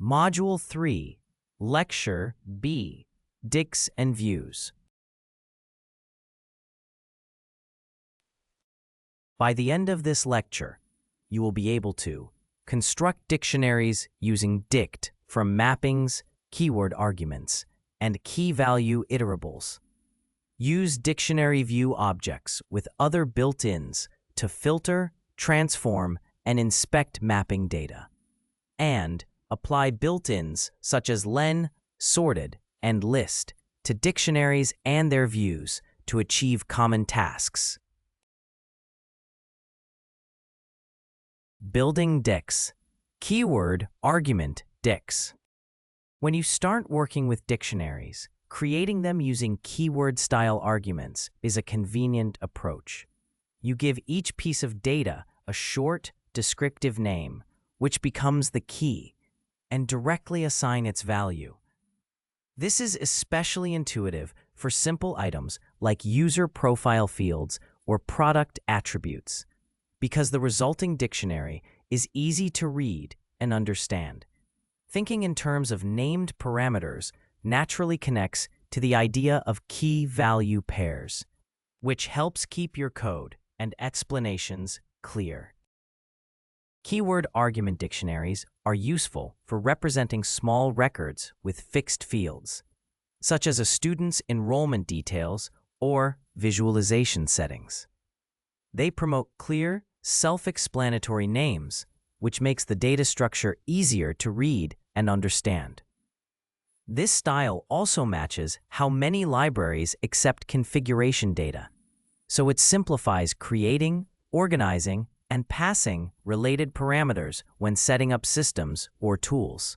Module 3, Lecture B, Dicts and Views. By the end of this lecture, you will be able to construct dictionaries using dict from mappings, keyword arguments, and key-value iterables. Use dictionary view objects with other built-ins to filter, transform, and inspect mapping data. And apply built-ins such as len, sorted, and list to dictionaries and their views to achieve common tasks. Building dicts. Keyword argument dicts. When you start working with dictionaries, creating them using keyword-style arguments is a convenient approach. You give each piece of data a short, descriptive name, which becomes the key, and directly assign its value. This is especially intuitive for simple items like user profile fields or product attributes, because the resulting dictionary is easy to read and understand. Thinking in terms of named parameters naturally connects to the idea of key-value pairs, which helps keep your code and explanations clear. Keyword argument dictionaries are useful for representing small records with fixed fields, such as a student's enrollment details or visualization settings. They promote clear, self-explanatory names, which makes the data structure easier to read and understand. This style also matches how many libraries accept configuration data, so it simplifies creating, organizing, and passing related parameters when setting up systems or tools.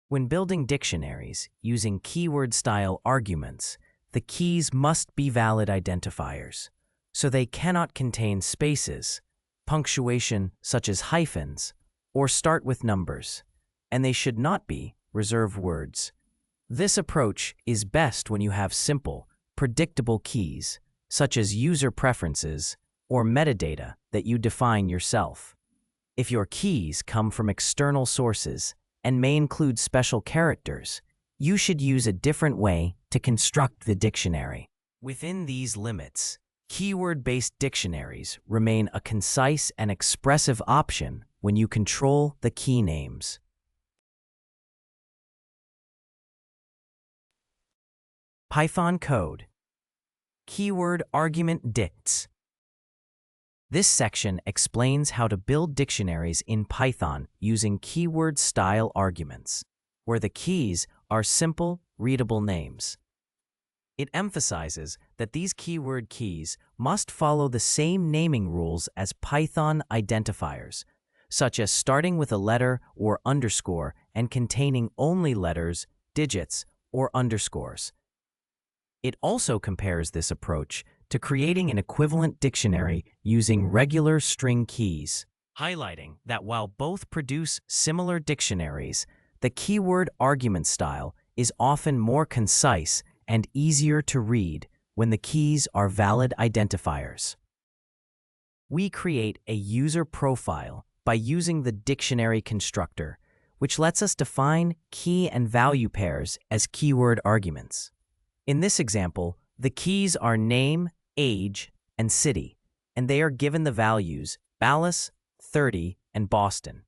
When building dictionaries using keyword-style arguments, the keys must be valid identifiers, so they cannot contain spaces, punctuation such as hyphens, or start with numbers, and they should not be reserved words. This approach is best when you have simple, predictable keys, such as user preferences or metadata that you define yourself. If your keys come from external sources and may include special characters, you should use a different way to construct the dictionary. Within these limits, keyword-based dictionaries remain a concise and expressive option when you control the key names. Python code. Keyword argument dicts. This section explains how to build dictionaries in Python using keyword-style arguments, where the keys are simple, readable names. It emphasizes that these keyword keys must follow the same naming rules as Python identifiers, such as starting with a letter or underscore and containing only letters, digits, or underscores. It also compares this approach to creating an equivalent dictionary using regular string keys, highlighting that while both produce similar dictionaries, the keyword argument style is often more concise and easier to read when the keys are valid identifiers. We create a user profile by using the dictionary constructor, which lets us define key and value pairs as keyword arguments. In this example, the keys are name, age, and city, and they are given the values Dallas, 30, and Boston.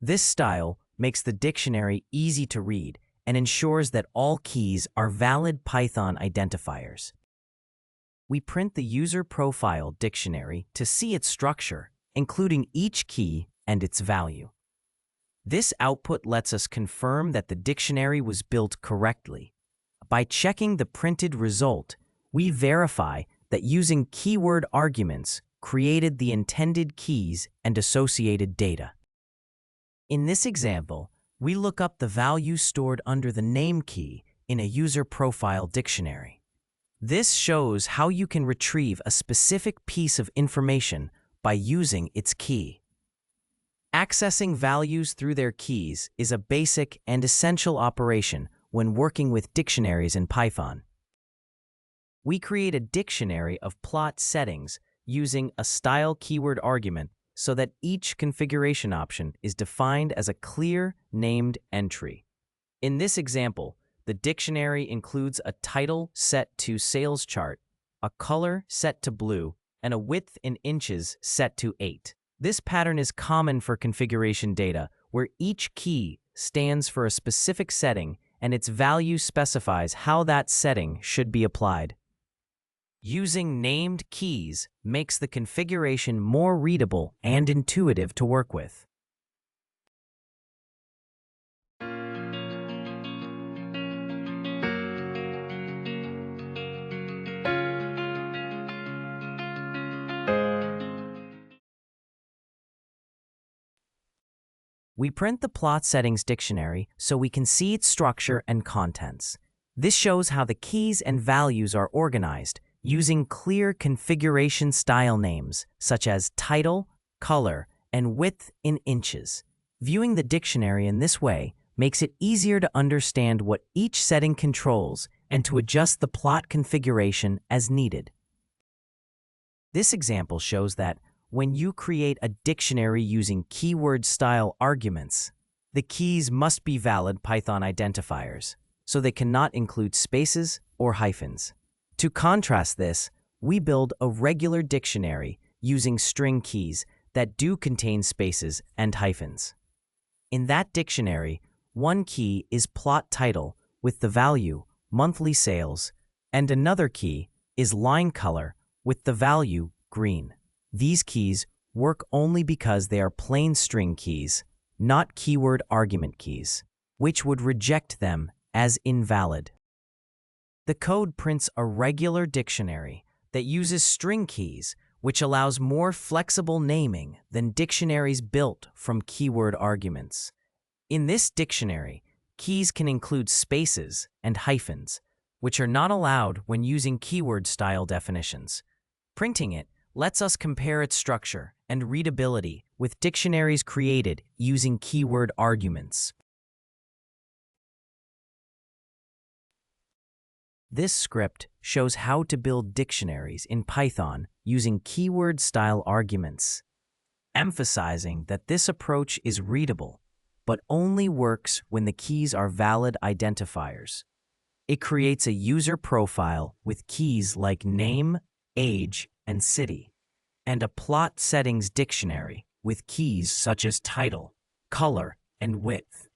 This style makes the dictionary easy to read and ensures that all keys are valid Python identifiers. We print the user profile dictionary to see its structure, including each key and its value. This output lets us confirm that the dictionary was built correctly. By checking the printed result, we verify that using keyword arguments created the intended keys and associated data. In this example, we look up the value stored under the name key in a user profile dictionary. This shows how you can retrieve a specific piece of information by using its key. Accessing values through their keys is a basic and essential operation when working with dictionaries in Python. We create a dictionary of plot settings using a style keyword argument so that each configuration option is defined as a clear, named entry. In this example, the dictionary includes a title set to sales chart, a color set to blue, and a width in inches set to 8. This pattern is common for configuration data, where each key stands for a specific setting and its value specifies how that setting should be applied. Using named keys makes the configuration more readable and intuitive to work with. We print the plot settings dictionary so we can see its structure and contents. This shows how the keys and values are organized using clear configuration style names such as title, color, and width in inches. Viewing the dictionary in this way makes it easier to understand what each setting controls and to adjust the plot configuration as needed. This example shows that when you create a dictionary using keyword-style arguments, the keys must be valid Python identifiers, so they cannot include spaces or hyphens. To contrast this, we build a regular dictionary using string keys that do contain spaces and hyphens. In that dictionary, one key is plot title with the value monthly sales, and another key is line color with the value green. These keys work only because they are plain string keys, not keyword argument keys, which would reject them as invalid. The code prints a regular dictionary that uses string keys, which allows more flexible naming than dictionaries built from keyword arguments. In this dictionary, keys can include spaces and hyphens, which are not allowed when using keyword-style definitions. Printing it lets us compare its structure and readability with dictionaries created using keyword arguments. This script shows how to build dictionaries in Python using keyword-style arguments, emphasizing that this approach is readable, but only works when the keys are valid identifiers. It creates a user profile with keys like name, age, and city, and a plot settings dictionary with keys such as title, color, and width,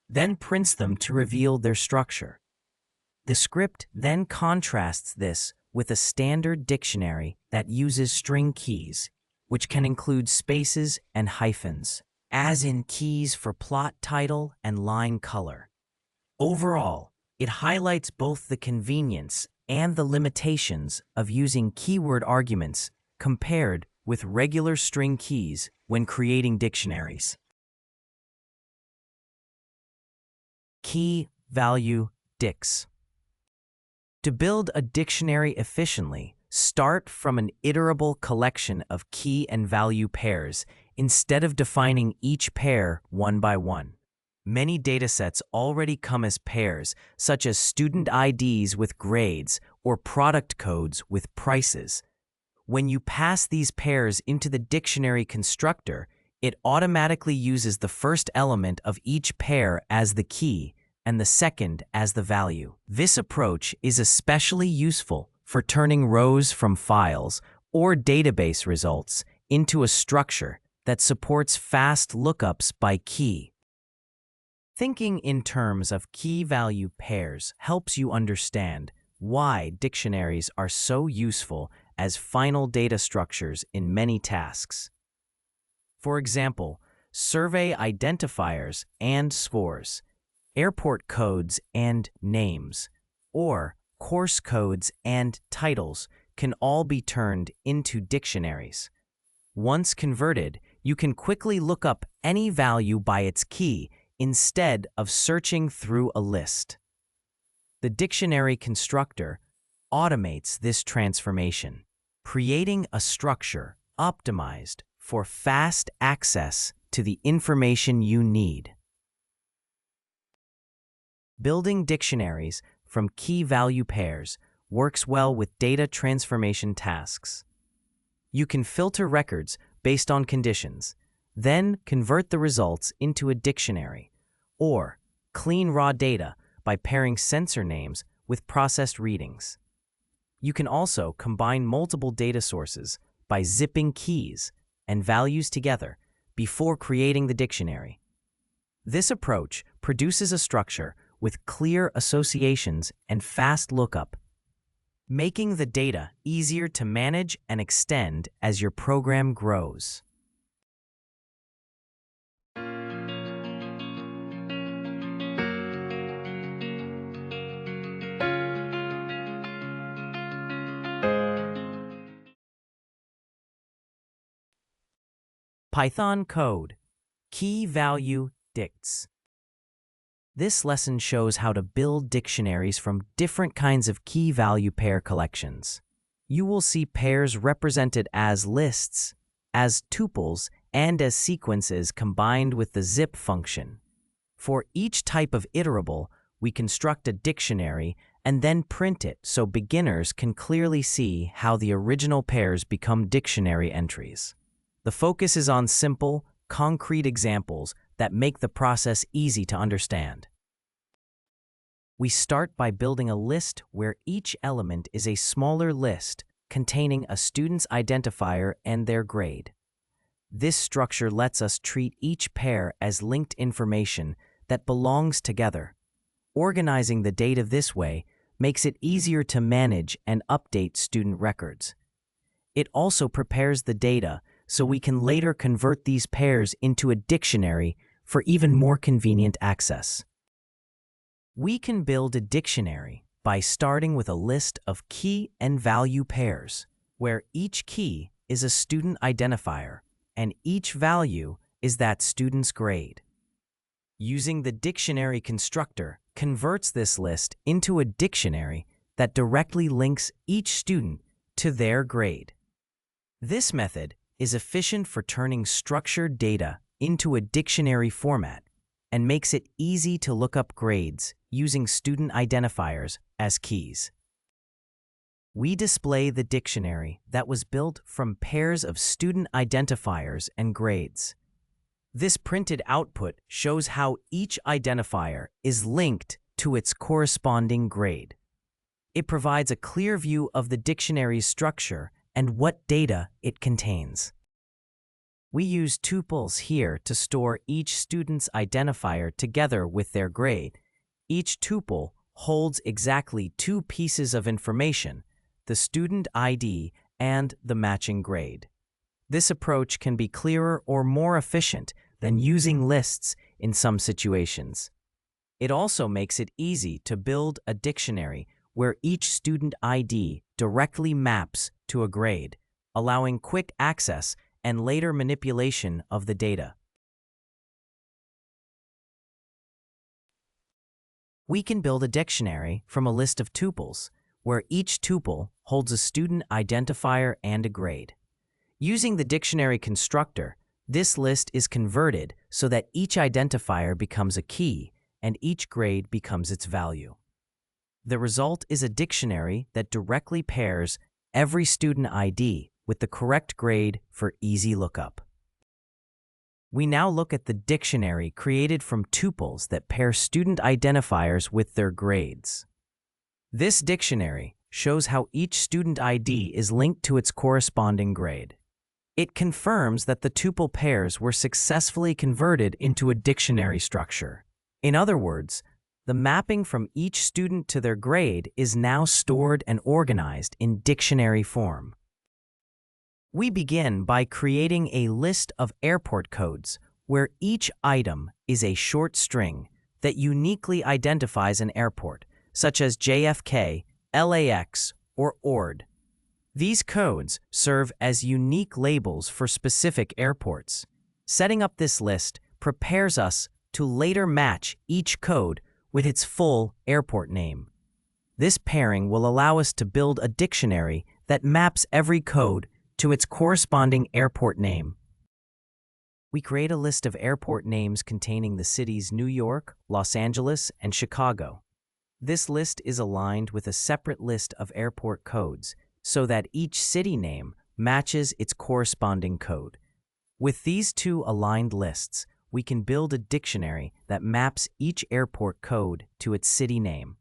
then prints them to reveal their structure. The script then contrasts this with a standard dictionary that uses string keys, which can include spaces and hyphens, as in keys for plot title and line color. Overall, it highlights both the convenience and the limitations of using keyword arguments compared with regular string keys when creating dictionaries. Key Value Dicts. To build a dictionary efficiently, start from an iterable collection of key and value pairs instead of defining each pair one by one. Many datasets already come as pairs, such as student IDs with grades or product codes with prices. When you pass these pairs into the dictionary constructor, it automatically uses the first element of each pair as the key and the second as the value. This approach is especially useful for turning rows from files or database results into a structure that supports fast lookups by key. Thinking in terms of key-value pairs helps you understand why dictionaries are so useful as final data structures in many tasks. For example, survey identifiers and scores, airport codes and names, or course codes and titles can all be turned into dictionaries. Once converted, you can quickly look up any value by its key instead of searching through a list. The dictionary constructor automates this transformation, creating a structure optimized for fast access to the information you need. Building dictionaries from key-value pairs works well with data transformation tasks. You can filter records based on conditions, then convert the results into a dictionary, or clean raw data by pairing sensor names with processed readings. You can also combine multiple data sources by zipping keys and values together before creating the dictionary. This approach produces a structure with clear associations and fast lookup, making the data easier to manage and extend as your program grows. Python code, key value dicts. This lesson shows how to build dictionaries from different kinds of key value pair collections. You will see pairs represented as lists, as tuples, and as sequences combined with the zip function. For each type of iterable, we construct a dictionary and then print it so beginners can clearly see how the original pairs become dictionary entries. The focus is on simple, concrete examples that make the process easy to understand. We start by building a list where each element is a smaller list containing a student's identifier and their grade. This structure lets us treat each pair as linked information that belongs together. Organizing the data this way makes it easier to manage and update student records. It also prepares the data so we can later convert these pairs into a dictionary for even more convenient access. We can build a dictionary by starting with a list of key and value pairs, where each key is a student identifier and each value is that student's grade. Using the dictionary constructor converts this list into a dictionary that directly links each student to their grade. This method is efficient for turning structured data into a dictionary format and makes it easy to look up grades using student identifiers as keys. We display the dictionary that was built from pairs of student identifiers and grades. This printed output shows how each identifier is linked to its corresponding grade. It provides a clear view of the dictionary's structure and what data it contains. We use tuples here to store each student's identifier together with their grade. Each tuple holds exactly two pieces of information, the student ID and the matching grade. This approach can be clearer or more efficient than using lists in some situations. It also makes it easy to build a dictionary where each student ID directly maps to a grade, allowing quick access and later manipulation of the data. We can build a dictionary from a list of tuples, where each tuple holds a student identifier and a grade. Using the dictionary constructor, this list is converted so that each identifier becomes a key and each grade becomes its value. The result is a dictionary that directly pairs every student ID with the correct grade for easy lookup. We now look at the dictionary created from tuples that pair student identifiers with their grades. This dictionary shows how each student ID is linked to its corresponding grade. It confirms that the tuple pairs were successfully converted into a dictionary structure. In other words, the mapping from each student to their grade is now stored and organized in dictionary form. We begin by creating a list of airport codes where each item is a short string that uniquely identifies an airport, such as JFK, LAX, or ORD. These codes serve as unique labels for specific airports. Setting up this list prepares us to later match each code with its full airport name. This pairing will allow us to build a dictionary that maps every code to its corresponding airport name. We create a list of airport names containing the cities New York, Los Angeles, and Chicago. This list is aligned with a separate list of airport codes so that each city name matches its corresponding code. With these two aligned lists, we can build a dictionary that maps each airport code to its city name.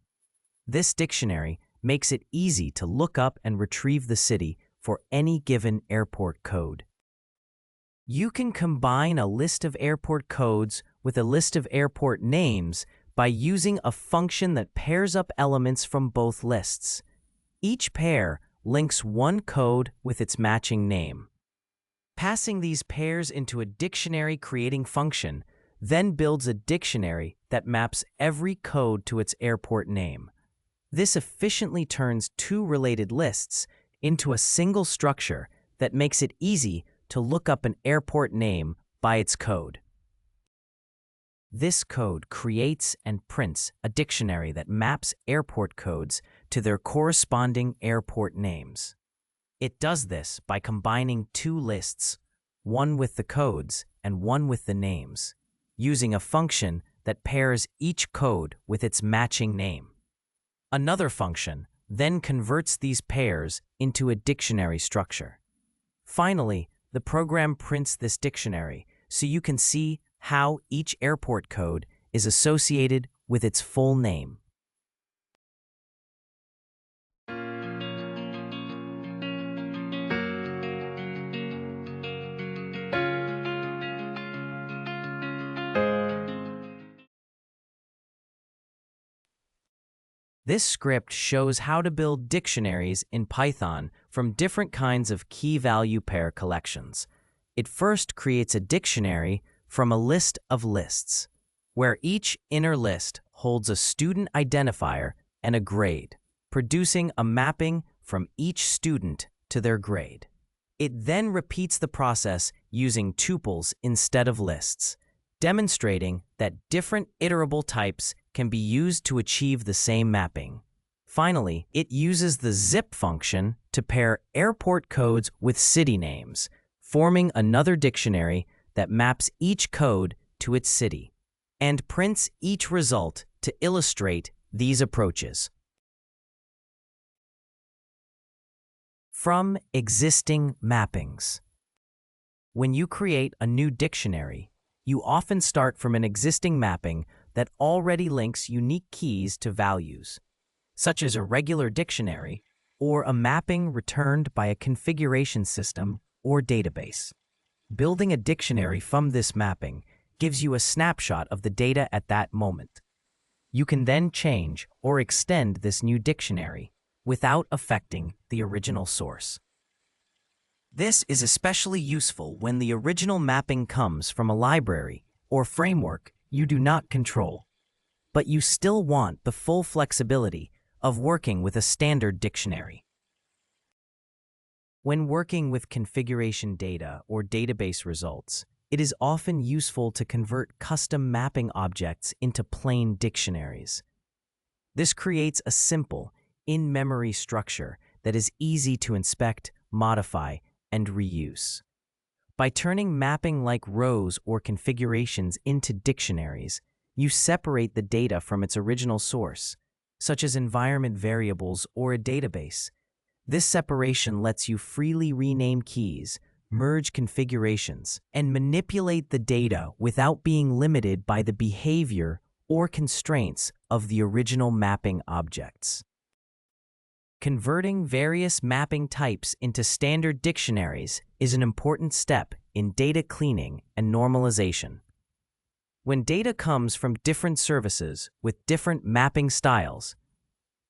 This dictionary makes it easy to look up and retrieve the city for any given airport code. You can combine a list of airport codes with a list of airport names by using a function that pairs up elements from both lists. Each pair links one code with its matching name. Passing these pairs into a dictionary creating function then builds a dictionary that maps every code to its airport name. This efficiently turns two related lists into a single structure that makes it easy to look up an airport name by its code. This code creates and prints a dictionary that maps airport codes to their corresponding airport names. It does this by combining two lists, one with the codes and one with the names, using a function that pairs each code with its matching name. Another function then converts these pairs into a dictionary structure. Finally, the program prints this dictionary so you can see how each airport code is associated with its full name. This script shows how to build dictionaries in Python from different kinds of key-value pair collections. It first creates a dictionary from a list of lists, where each inner list holds a student identifier and a grade, producing a mapping from each student to their grade. It then repeats the process using tuples instead of lists, demonstrating that different iterable types can be used to achieve the same mapping. Finally, it uses the zip function to pair airport codes with city names, forming another dictionary that maps each code to its city, and prints each result to illustrate these approaches. From existing mappings. When you create a new dictionary, you often start from an existing mapping that already links unique keys to values, such as a regular dictionary or a mapping returned by a configuration system or database. Building a dictionary from this mapping gives you a snapshot of the data at that moment. You can then change or extend this new dictionary without affecting the original source. This is especially useful when the original mapping comes from a library or framework you do not control, but you still want the full flexibility of working with a standard dictionary. When working with configuration data or database results, it is often useful to convert custom mapping objects into plain dictionaries. This creates a simple, in-memory structure that is easy to inspect, modify, and reuse. By turning mapping like rows or configurations into dictionaries, you separate the data from its original source, such as environment variables or a database. This separation lets you freely rename keys, merge configurations, and manipulate the data without being limited by the behavior or constraints of the original mapping objects. Converting various mapping types into standard dictionaries is an important step in data cleaning and normalization. When data comes from different services with different mapping styles,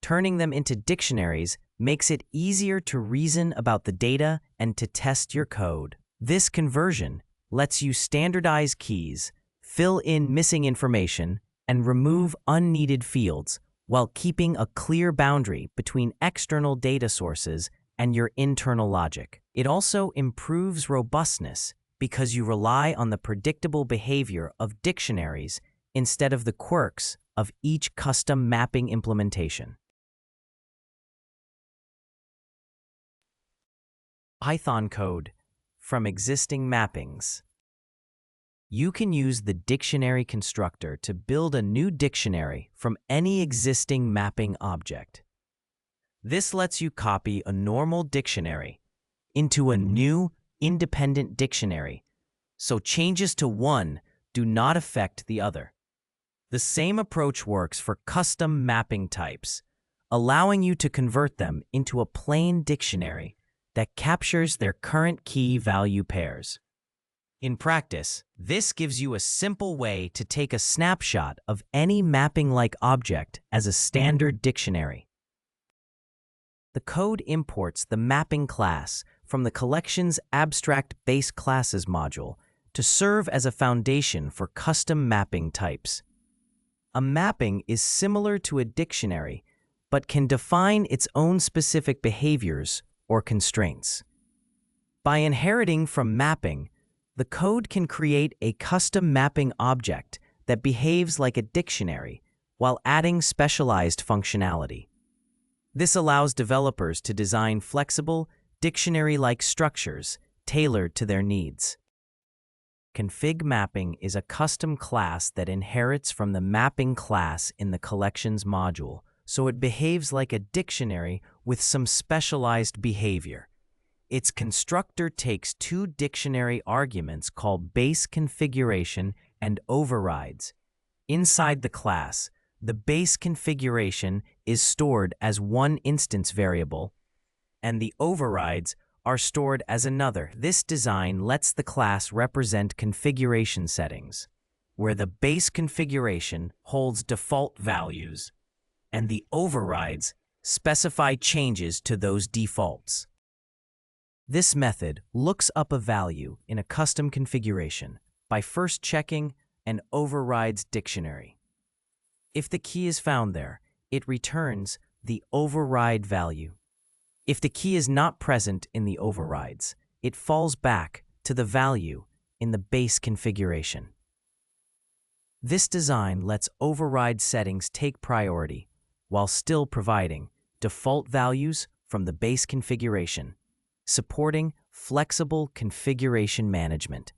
turning them into dictionaries makes it easier to reason about the data and to test your code. This conversion lets you standardize keys, fill in missing information, and remove unneeded fields while keeping a clear boundary between external data sources and your internal logic. It also improves robustness because you rely on the predictable behavior of dictionaries instead of the quirks of each custom mapping implementation. Python code from existing mappings. You can use the dictionary constructor to build a new dictionary from any existing mapping object. This lets you copy a normal dictionary into a new, independent dictionary so changes to one do not affect the other. The same approach works for custom mapping types, allowing you to convert them into a plain dictionary that captures their current key value pairs. In practice, this gives you a simple way to take a snapshot of any mapping-like object as a standard dictionary. The code imports the mapping class from the collection's abstract base classes module to serve as a foundation for custom mapping types. A mapping is similar to a dictionary, but can define its own specific behaviors or constraints. By inheriting from mapping, the code can create a custom mapping object that behaves like a dictionary while adding specialized functionality. This allows developers to design flexible, dictionary-like structures tailored to their needs. Config mapping is a custom class that inherits from the mapping class in the collections module, so it behaves like a dictionary with some specialized behavior. Its constructor takes two dictionary arguments called base configuration and overrides. Inside the class, the base configuration is stored as one instance variable, and the overrides are stored as another. This design lets the class represent configuration settings, where the base configuration holds default values, and the overrides specify changes to those defaults. This method looks up a value in a custom configuration by first checking an overrides dictionary. If the key is found there, it returns the override value. If the key is not present in the overrides, it falls back to the value in the base configuration. This design lets override settings take priority while still providing default values from the base configuration, supporting flexible configuration management.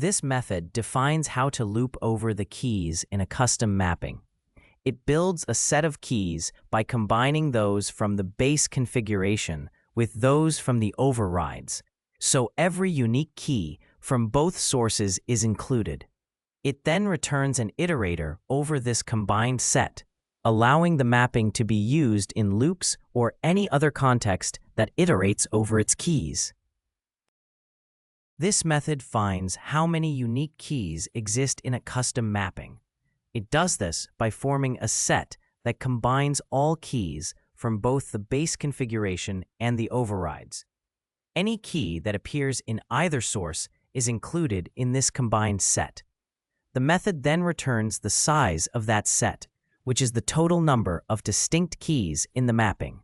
This method defines how to loop over the keys in a custom mapping. It builds a set of keys by combining those from the base configuration with those from the overrides, so every unique key from both sources is included. It then returns an iterator over this combined set, allowing the mapping to be used in loops or any other context that iterates over its keys. This method finds how many unique keys exist in a custom mapping. It does this by forming a set that combines all keys from both the base configuration and the overrides. Any key that appears in either source is included in this combined set. The method then returns the size of that set, which is the total number of distinct keys in the mapping.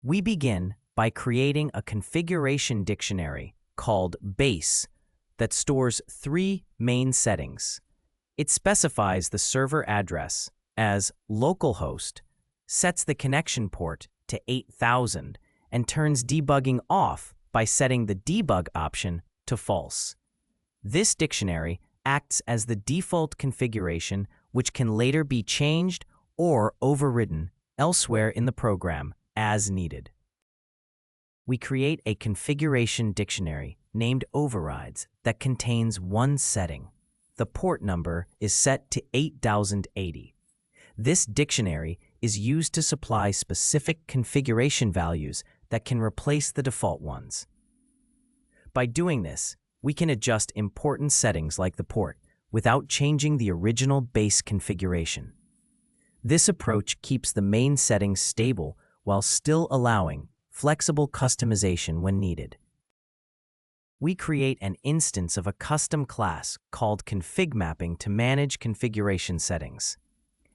We begin by creating a configuration dictionary called base that stores three main settings. It specifies the server address as localhost, sets the connection port to 8000, and turns debugging off by setting the debug option to false. This dictionary acts as the default configuration, which can later be changed or overridden elsewhere in the program as needed. We create a configuration dictionary named overrides that contains one setting. The port number is set to 8080. This dictionary is used to supply specific configuration values that can replace the default ones. By doing this, we can adjust important settings like the port without changing the original base configuration. This approach keeps the main settings stable while still allowing flexible customization when needed. We create an instance of a custom class called config mapping to manage configuration settings.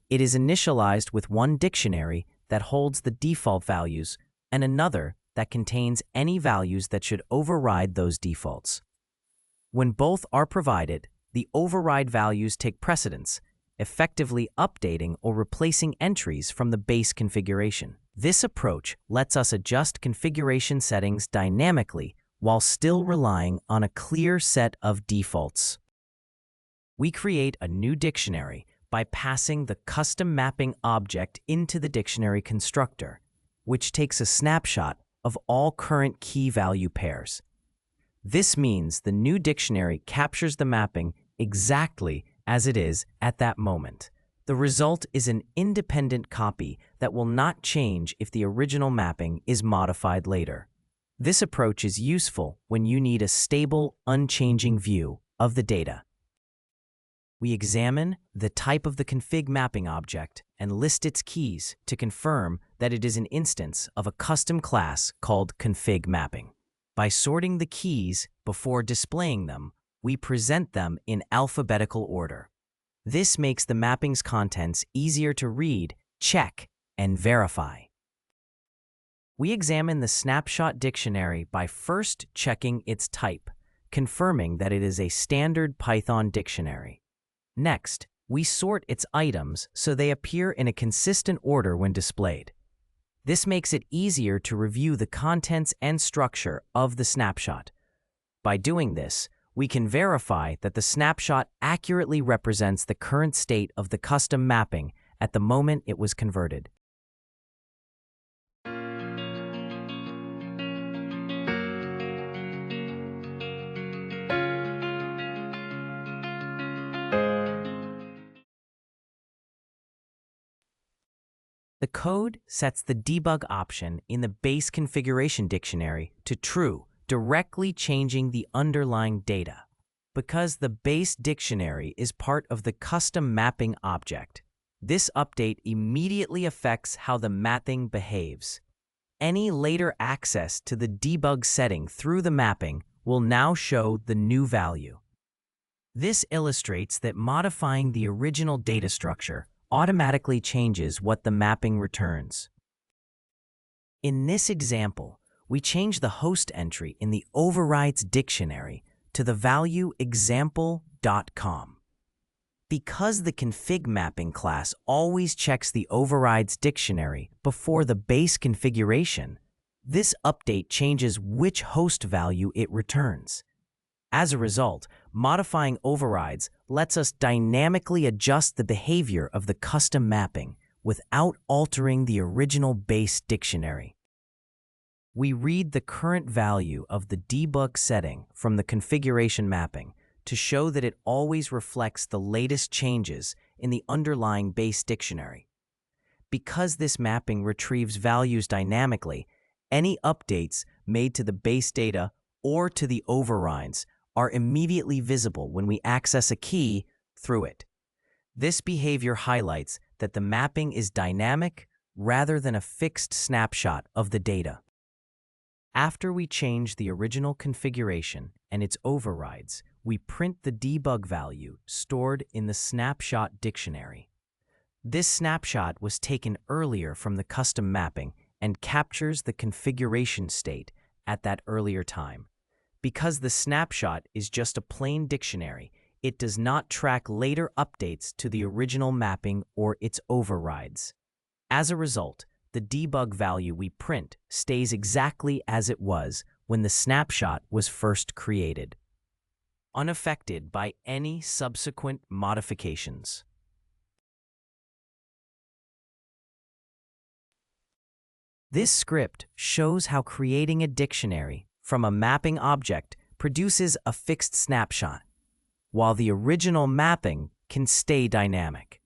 It is initialized with one dictionary that holds the default values and another that contains any values that should override those defaults. When both are provided, the override values take precedence, effectively updating or replacing entries from the base configuration. This approach lets us adjust configuration settings dynamically while still relying on a clear set of defaults. We create a new dictionary by passing the custom mapping object into the dictionary constructor, which takes a snapshot of all current key-value pairs. This means the new dictionary captures the mapping exactly as it is at that moment. The result is an independent copy that will not change if the original mapping is modified later. This approach is useful when you need a stable, unchanging view of the data. We examine the type of the config mapping object and list its keys to confirm that it is an instance of a custom class called config mapping. By sorting the keys before displaying them, we present them in alphabetical order. This makes the mapping's contents easier to read, check, and verify. We examine the snapshot dictionary by first checking its type, confirming that it is a standard Python dictionary. Next, we sort its items so they appear in a consistent order when displayed. This makes it easier to review the contents and structure of the snapshot. By doing this, we can verify that the snapshot accurately represents the current state of the custom mapping at the moment it was converted. The code sets the debug option in the base configuration dictionary to true, directly changing the underlying data. Because the base dictionary is part of the custom mapping object, this update immediately affects how the mapping behaves. Any later access to the debug setting through the mapping will now show the new value. This illustrates that modifying the original data structure automatically changes what the mapping returns. In this example, we change the host entry in the overrides dictionary to the value example.com. Because the config mapping class always checks the overrides dictionary before the base configuration, this update changes which host value it returns. As a result, modifying overrides lets us dynamically adjust the behavior of the custom mapping without altering the original base dictionary. We read the current value of the debug setting from the configuration mapping to show that it always reflects the latest changes in the underlying base dictionary. Because this mapping retrieves values dynamically, any updates made to the base data or to the overrides are immediately visible when we access a key through it. This behavior highlights that the mapping is dynamic rather than a fixed snapshot of the data. After we change the original configuration and its overrides, we print the debug value stored in the snapshot dictionary. This snapshot was taken earlier from the custom mapping and captures the configuration state at that earlier time. Because the snapshot is just a plain dictionary, it does not track later updates to the original mapping or its overrides. As a result, the debug value we print stays exactly as it was when the snapshot was first created, unaffected by any subsequent modifications. This script shows how creating a dictionary from a mapping object produces a fixed snapshot, while the original mapping can stay dynamic.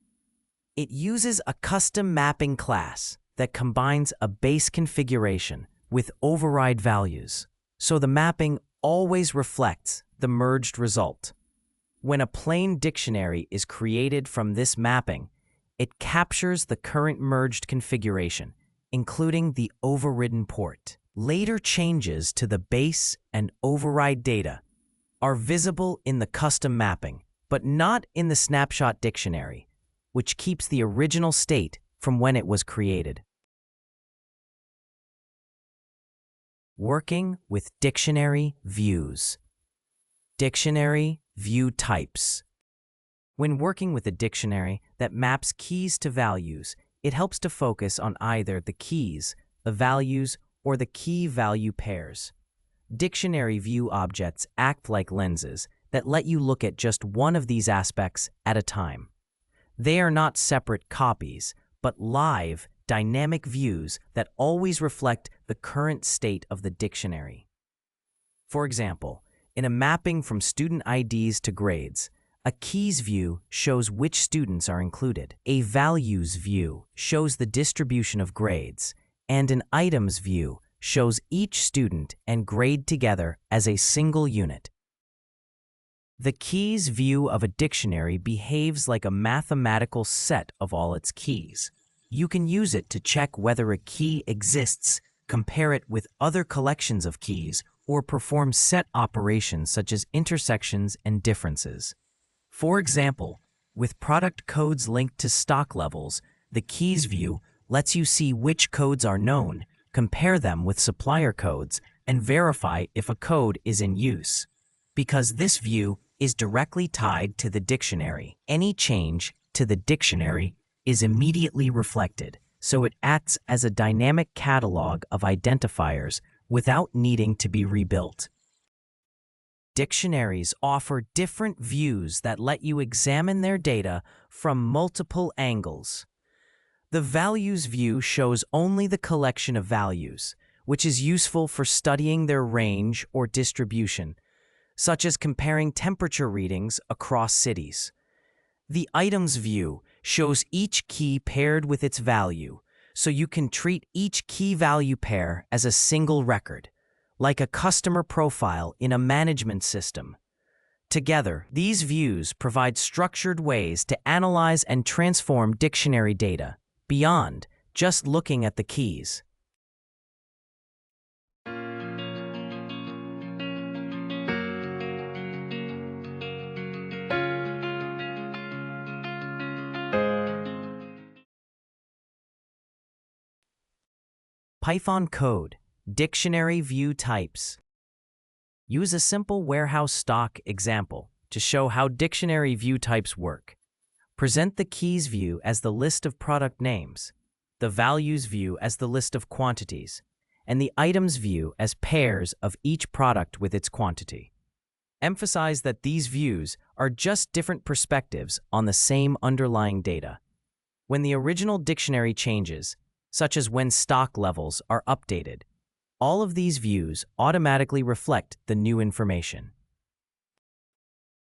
It uses a custom mapping class that combines a base configuration with override values, so the mapping always reflects the merged result. When a plain dictionary is created from this mapping, it captures the current merged configuration, including the overridden port. Later changes to the base and override data are visible in the custom mapping, but not in the snapshot dictionary, which keeps the original state from when it was created. Working with dictionary views. Dictionary view types. When working with a dictionary that maps keys to values, it helps to focus on either the keys, the values, or the key-value pairs. Dictionary view objects act like lenses that let you look at just one of these aspects at a time. They are not separate copies, but live, dynamic views that always reflect the current state of the dictionary. For example, in a mapping from student IDs to grades, a keys view shows which students are included. A values view shows the distribution of grades, and an items view shows each student and grade together as a single unit. The keys view of a dictionary behaves like a mathematical set of all its keys. You can use it to check whether a key exists, compare it with other collections of keys, or perform set operations such as intersections and differences. For example, with product codes linked to stock levels, the keys view lets you see which codes are known, compare them with supplier codes, and verify if a code is in use. Because this view is directly tied to the dictionary, any change to the dictionary is immediately reflected, so it acts as a dynamic catalog of identifiers without needing to be rebuilt. Dictionaries offer different views that let you examine their data from multiple angles. The values view shows only the collection of values, which is useful for studying their range or distribution, such as comparing temperature readings across cities. The items view shows each key paired with its value, so you can treat each key value pair as a single record, like a customer profile in a management system. Together, these views provide structured ways to analyze and transform dictionary data beyond just looking at the keys. Python code, dictionary view types. Use a simple warehouse stock example to show how dictionary view types work. Present the keys view as the list of product names, the values view as the list of quantities, and the items view as pairs of each product with its quantity. Emphasize that these views are just different perspectives on the same underlying data. When the original dictionary changes, such as when stock levels are updated, all of these views automatically reflect the new information.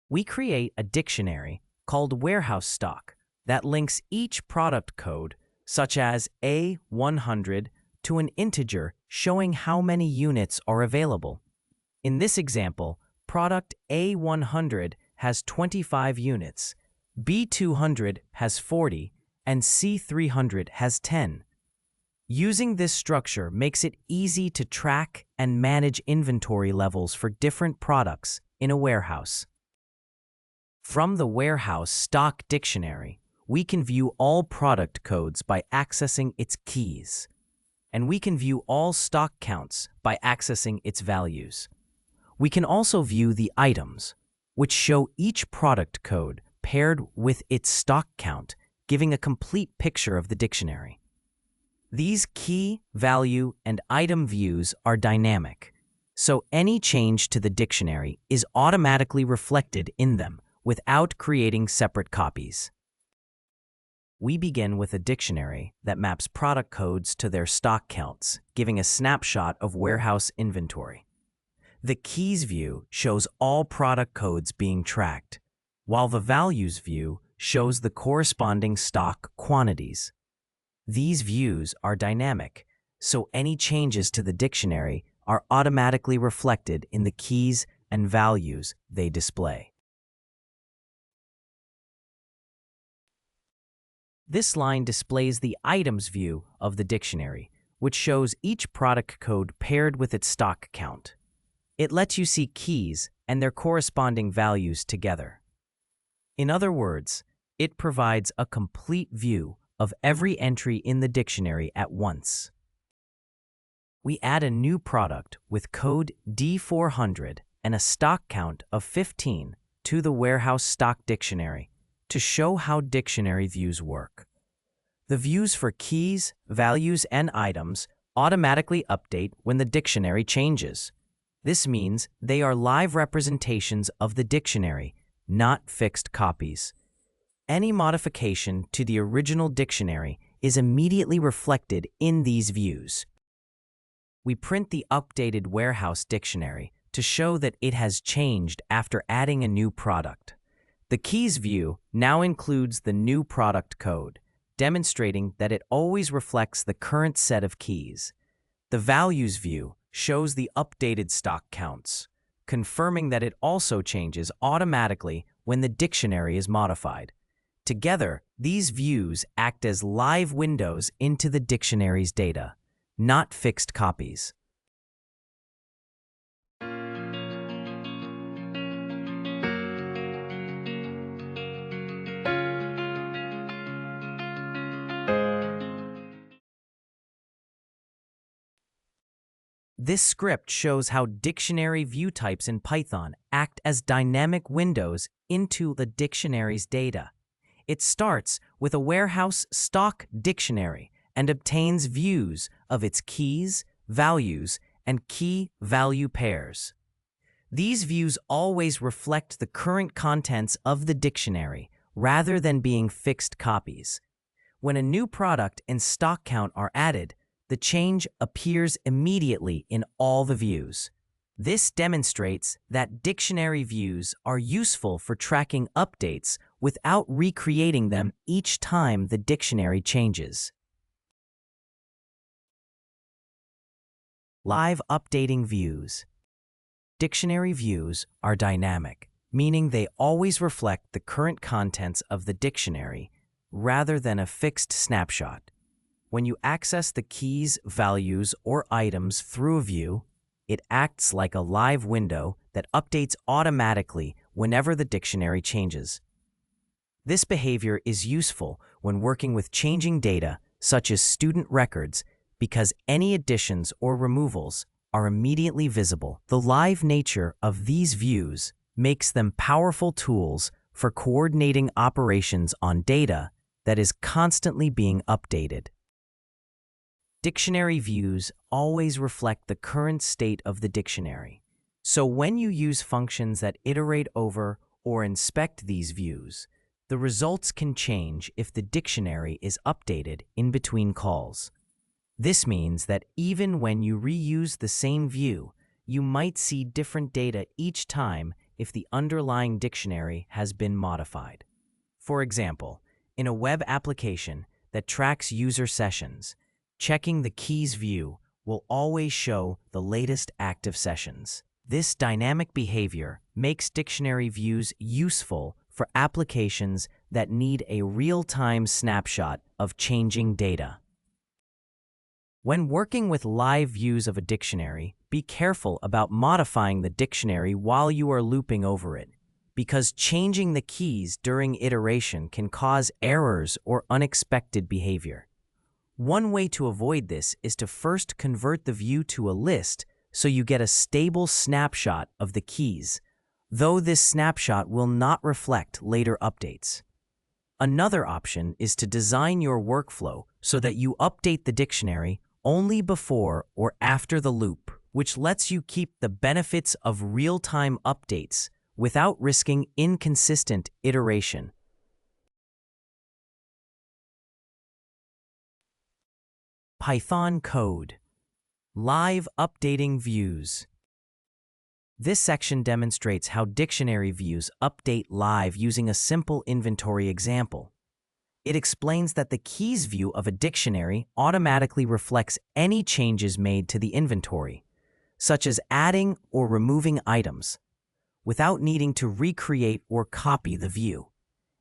We create a dictionary called warehouse stock that links each product code, such as A100, to an integer showing how many units are available. In this example, product A100 has 25 units, B200 has 40, and C300 has 10. Using this structure makes it easy to track and manage inventory levels for different products in a warehouse. From the warehouse stock dictionary, we can view all product codes by accessing its keys, and we can view all stock counts by accessing its values. We can also view the items, which show each product code paired with its stock count, giving a complete picture of the dictionary. These key, value, and item views are dynamic, so any change to the dictionary is automatically reflected in them without creating separate copies. We begin with a dictionary that maps product codes to their stock counts, giving a snapshot of warehouse inventory. The keys view shows all product codes being tracked, while the values view shows the corresponding stock quantities. These views are dynamic, so any changes to the dictionary are automatically reflected in the keys and values they display. This line displays the items view of the dictionary, which shows each product code paired with its stock count. It lets you see keys and their corresponding values together. In other words, it provides a complete view of every entry in the dictionary at once. We add a new product with code D400 and a stock count of 15 to the warehouse stock dictionary to show how dictionary views work. The views for keys, values, and items automatically update when the dictionary changes. This means they are live representations of the dictionary, not fixed copies. Any modification to the original dictionary is immediately reflected in these views. We print the updated warehouse dictionary to show that it has changed after adding a new product. The keys view now includes the new product code, demonstrating that it always reflects the current set of keys. The values view shows the updated stock counts, confirming that it also changes automatically when the dictionary is modified. Together, these views act as live windows into the dictionary's data, not fixed copies. This script shows how dictionary view types in Python act as dynamic windows into the dictionary's data. It starts with a warehouse stock dictionary and obtains views of its keys, values, and key-value pairs. These views always reflect the current contents of the dictionary rather than being fixed copies. When a new product and stock count are added, the change appears immediately in all the views. This demonstrates that dictionary views are useful for tracking updates without recreating them each time the dictionary changes. Live updating views. Dictionary views are dynamic, meaning they always reflect the current contents of the dictionary rather than a fixed snapshot. When you access the keys, values, or items through a view, it acts like a live window that updates automatically whenever the dictionary changes. This behavior is useful when working with changing data, such as student records, because any additions or removals are immediately visible. The live nature of these views makes them powerful tools for coordinating operations on data that is constantly being updated. Dictionary views always reflect the current state of the dictionary. So when you use functions that iterate over or inspect these views, the results can change if the dictionary is updated in between calls. This means that even when you reuse the same view, you might see different data each time if the underlying dictionary has been modified. For example, in a web application that tracks user sessions, checking the keys view will always show the latest active sessions. This dynamic behavior makes dictionary views useful for applications that need a real-time snapshot of changing data. When working with live views of a dictionary, be careful about modifying the dictionary while you are looping over it, because changing the keys during iteration can cause errors or unexpected behavior. One way to avoid this is to first convert the view to a list so you get a stable snapshot of the keys, though this snapshot will not reflect later updates. Another option is to design your workflow so that you update the dictionary only before or after the loop, which lets you keep the benefits of real-time updates without risking inconsistent iteration. Python code. Live updating views. This section demonstrates how dictionary views update live using a simple inventory example. It explains that the keys view of a dictionary automatically reflects any changes made to the inventory, such as adding or removing items, without needing to recreate or copy the view.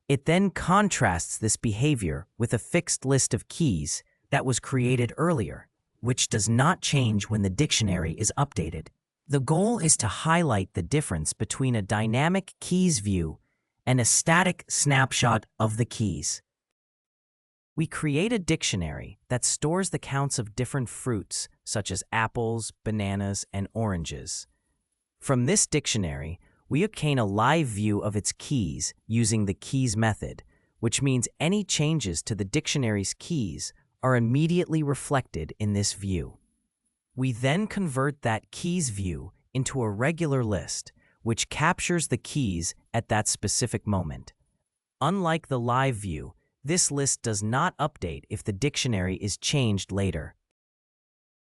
It then contrasts this behavior with a fixed list of keys that was created earlier, which does not change when the dictionary is updated. The goal is to highlight the difference between a dynamic keys view and a static snapshot of the keys. We create a dictionary that stores the counts of different fruits, such as apples, bananas, and oranges. From this dictionary, we obtain a live view of its keys using the keys method, which means any changes to the dictionary's keys are immediately reflected in this view. We then convert that keys view into a regular list, which captures the keys at that specific moment. Unlike the live view, this list does not update if the dictionary is changed later.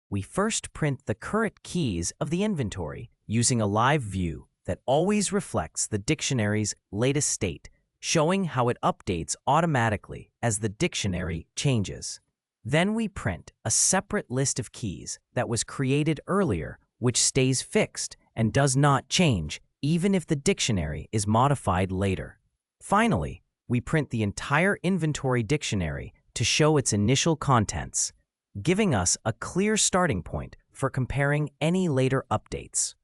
We first print the current keys of the inventory using a live view that always reflects the dictionary's latest state, showing how it updates automatically as the dictionary changes. Then we print a separate list of keys that was created earlier, which stays fixed and does not change even if the dictionary is modified later. Finally, we print the entire inventory dictionary to show its initial contents, giving us a clear starting point for comparing any later updates.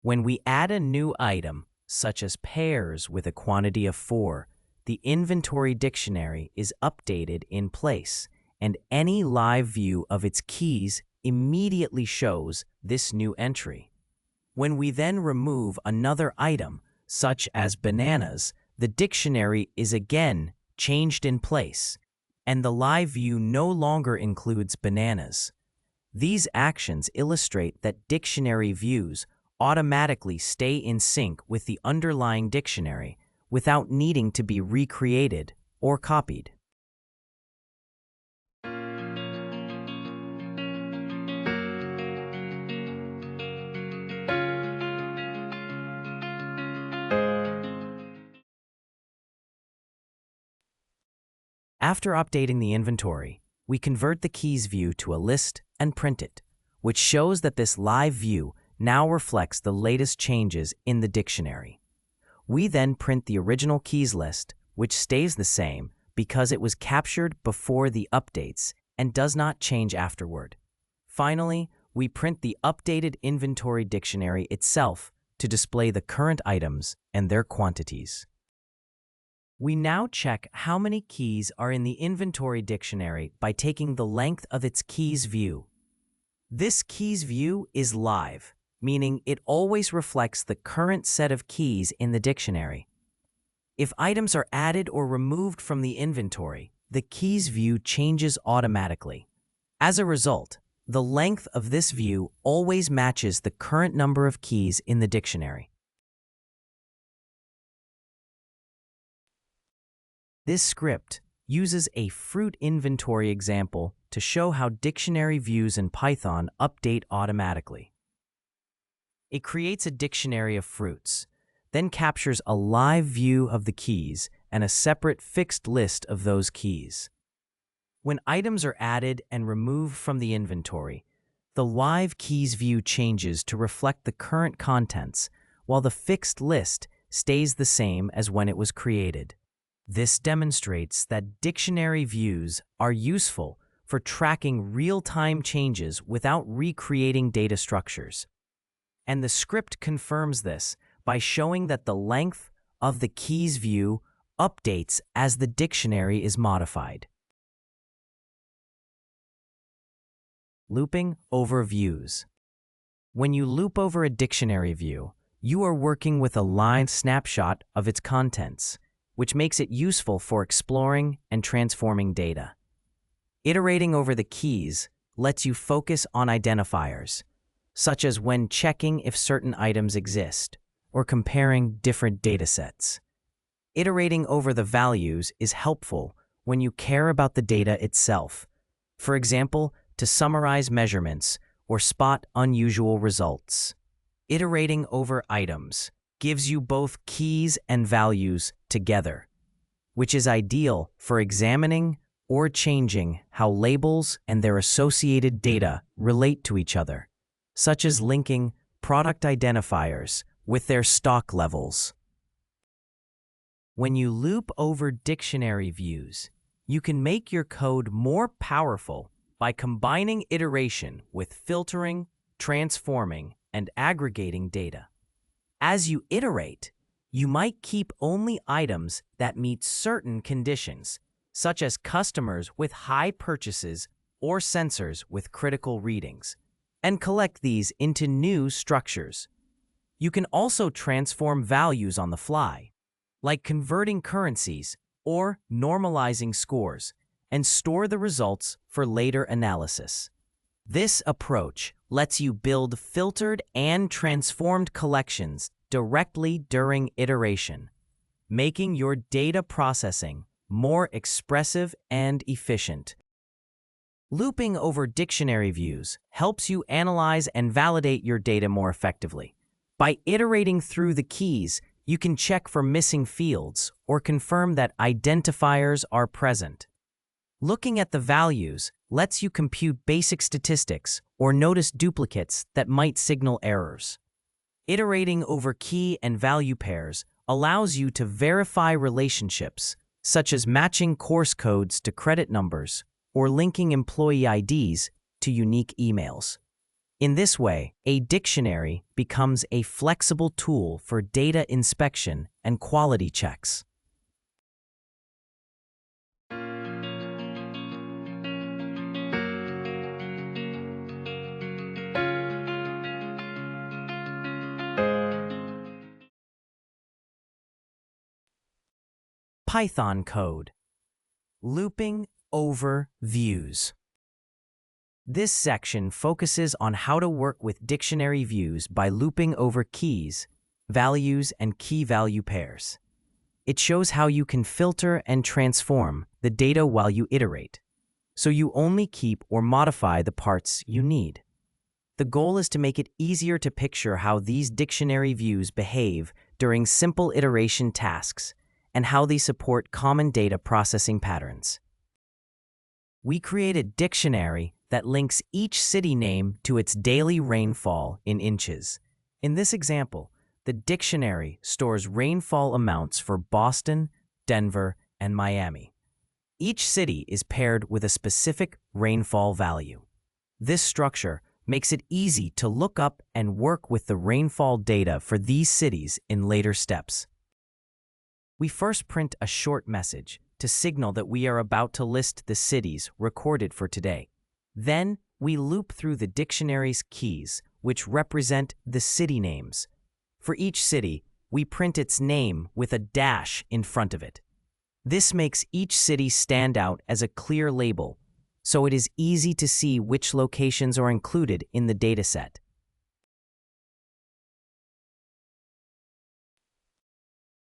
When we add a new item, such as pears with a quantity of 4, the inventory dictionary is updated in place, and any live view of its keys immediately shows this new entry. When we then remove another item, such as bananas, the dictionary is again changed in place, and the live view no longer includes bananas. These actions illustrate that dictionary views automatically stay in sync with the underlying dictionary without needing to be recreated or copied. After updating the inventory, we convert the keys view to a list and print it, which shows that this live view now reflects the latest changes in the dictionary. We then print the original keys list, which stays the same because it was captured before the updates and does not change afterward. Finally, we print the updated inventory dictionary itself to display the current items and their quantities. We now check how many keys are in the inventory dictionary by taking the length of its keys view. This keys view is live, meaning it always reflects the current set of keys in the dictionary. If items are added or removed from the inventory, the keys view changes automatically. As a result, the length of this view always matches the current number of keys in the dictionary. This script uses a fruit inventory example to show how dictionary views in Python update automatically. It creates a dictionary of fruits, then captures a live view of the keys and a separate fixed list of those keys. When items are added and removed from the inventory, the live keys view changes to reflect the current contents, while the fixed list stays the same as when it was created. This demonstrates that dictionary views are useful for tracking real-time changes without recreating data structures. And the script confirms this by showing that the length of the keys view updates as the dictionary is modified. Looping over views. When you loop over a dictionary view, you are working with a live snapshot of its contents, which makes it useful for exploring and transforming data. Iterating over the keys lets you focus on identifiers, such as when checking if certain items exist or comparing different datasets. Iterating over the values is helpful when you care about the data itself, for example, to summarize measurements or spot unusual results. Iterating over items gives you both keys and values together, which is ideal for examining or changing how labels and their associated data relate to each other, such as linking product identifiers with their stock levels. When you loop over dictionary views, you can make your code more powerful by combining iteration with filtering, transforming, and aggregating data. As you iterate, you might keep only items that meet certain conditions, such as customers with high purchases or sensors with critical readings, and collect these into new structures. You can also transform values on the fly, like converting currencies or normalizing scores, and store the results for later analysis. This approach lets you build filtered and transformed collections directly during iteration, making your data processing more expressive and efficient. Looping over dictionary views helps you analyze and validate your data more effectively. By iterating through the keys, you can check for missing fields or confirm that identifiers are present. Looking at the values lets you compute basic statistics or notice duplicates that might signal errors. Iterating over key and value pairs allows you to verify relationships, such as matching course codes to credit numbers or linking employee IDs to unique emails. In this way, a dictionary becomes a flexible tool for data inspection and quality checks. Python code. Looping over views. This section focuses on how to work with dictionary views by looping over keys, values, and key-value pairs. It shows how you can filter and transform the data while you iterate, so you only keep or modify the parts you need. The goal is to make it easier to picture how these dictionary views behave during simple iteration tasks and how they support common data processing patterns. We create a dictionary that links each city name to its daily rainfall in inches. In this example, the dictionary stores rainfall amounts for Boston, Denver, and Miami. Each city is paired with a specific rainfall value. This structure makes it easy to look up and work with the rainfall data for these cities in later steps. We first print a short message to signal that we are about to list the cities recorded for today. Then, we loop through the dictionary's keys, which represent the city names. For each city, we print its name with a dash in front of it. This makes each city stand out as a clear label, so it is easy to see which locations are included in the dataset.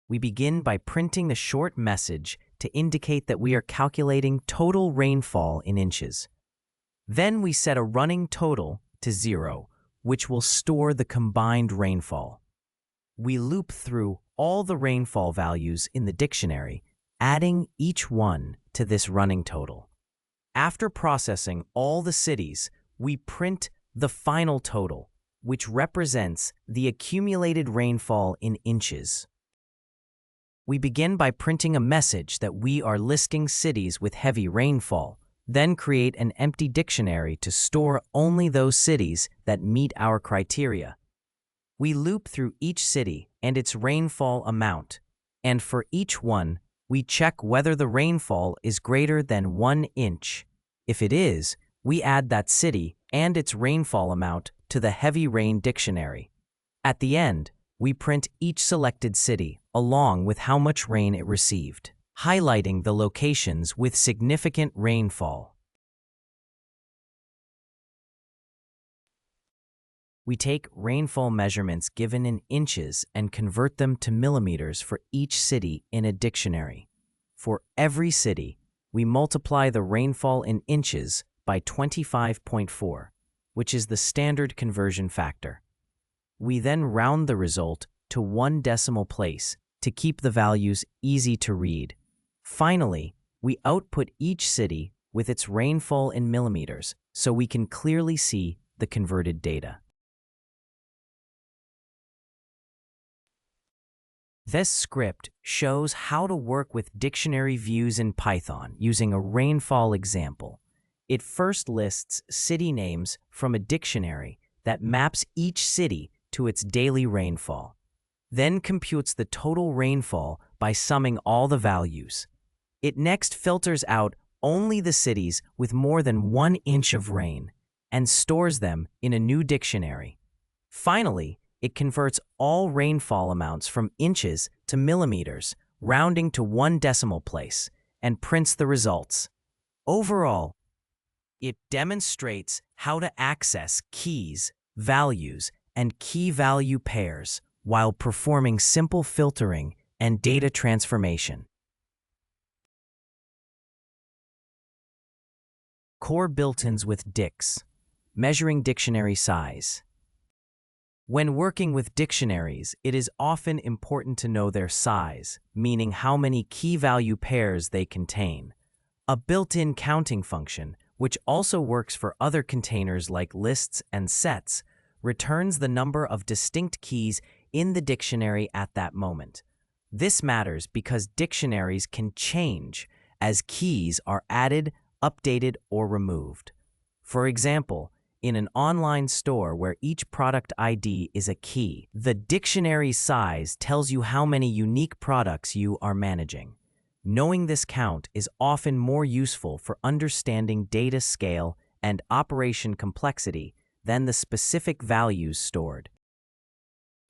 We begin by printing the short message to indicate that we are calculating total rainfall in inches. Then we set a running total to 0, which will store the combined rainfall. We loop through all the rainfall values in the dictionary, adding each one to this running total. After processing all the cities, we print the final total, which represents the accumulated rainfall in inches. We begin by printing a message that we are listing cities with heavy rainfall, then create an empty dictionary to store only those cities that meet our criteria. We loop through each city and its rainfall amount, and for each one, we check whether the rainfall is greater than 1 inch. If it is, we add that city and its rainfall amount to the heavy rain dictionary. At the end, we print each selected city along with how much rain it received, highlighting the locations with significant rainfall. We take rainfall measurements given in inches and convert them to millimeters for each city in a dictionary. For every city, we multiply the rainfall in inches by 25.4, which is the standard conversion factor. We then round the result to 1 decimal place to keep the values easy to read. Finally, we output each city with its rainfall in millimeters so we can clearly see the converted data. This script shows how to work with dictionary views in Python using a rainfall example. It first lists city names from a dictionary that maps each city to its daily rainfall, then computes the total rainfall by summing all the values. It next filters out only the cities with more than 1 inch of rain and stores them in a new dictionary. Finally, it converts all rainfall amounts from inches to millimeters, rounding to 1 decimal place, and prints the results. Overall, It demonstrates how to access keys, values, and key value pairs while performing simple filtering and data transformation. Core built-ins with Dicts. Measuring dictionary size. When working with dictionaries, it is often important to know their size, meaning how many key value pairs they contain. A built-in counting function, which also works for other containers like lists and sets, returns the number of distinct keys in the dictionary at that moment. This matters because dictionaries can change as keys are added, updated, or removed. For example, in an online store where each product ID is a key, the dictionary size tells you how many unique products you are managing. Knowing this count is often more useful for understanding data scale and operation complexity than the specific values stored.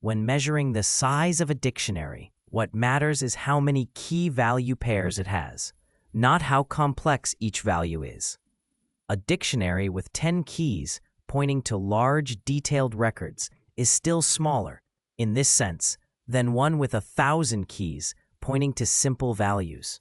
When measuring the size of a dictionary, what matters is how many key value pairs it has, not how complex each value is. A dictionary with 10 keys pointing to large, detailed records is still smaller, in this sense, than one with 1,000 keys pointing to simple values.